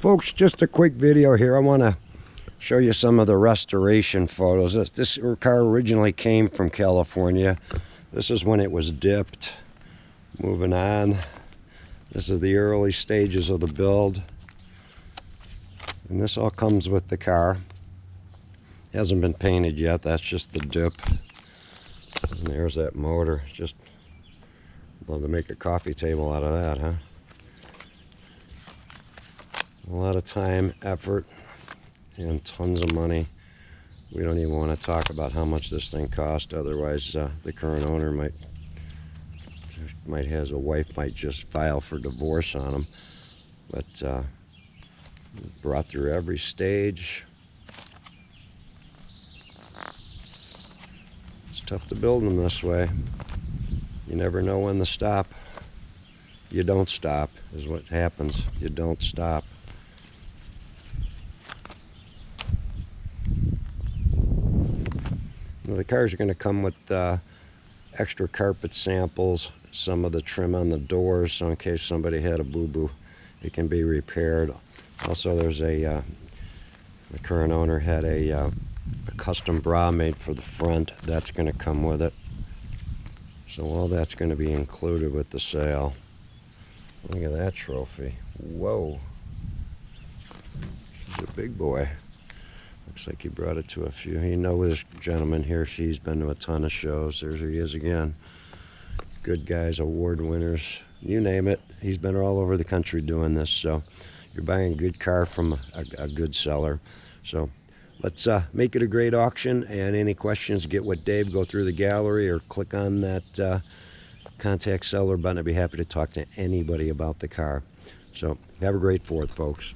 Folks, just a quick video here. I want to show you some of the restoration photos. This car originally came from California. This is when it was dipped. Moving on. This is the early stages of the build. And this all comes with the car. It hasn't been painted yet. That's just the dip. And there's that motor. Just love to make a coffee table out of that, huh? A lot of time, effort, and tons of money. We don't even want to talk about how much this thing cost. Otherwise, the current owner might has a wife might just file for divorce on him. But brought through every stage. It's tough to build them this way. You never know when to stop. You don't stop is what happens. You don't stop. Now, the cars are going to come with extra carpet samples, some of the trim on the doors, so in case somebody had a boo-boo, it can be repaired. Also, there's the current owner had a custom bra made for the front. That's going to come with it. So all that's going to be included with the sale. Look at that trophy. Whoa. She's a big boy. Looks like he brought it to a few. You know this gentleman here, she's been to a ton of shows. There he is again. Good guys, award winners, you name it. He's been all over the country doing this. So you're buying a good car from a good seller. So let's make it a great auction. And any questions, get with Dave, go through the gallery or click on that contact seller button. I'd be happy to talk to anybody about the car. So have a great 4th, folks.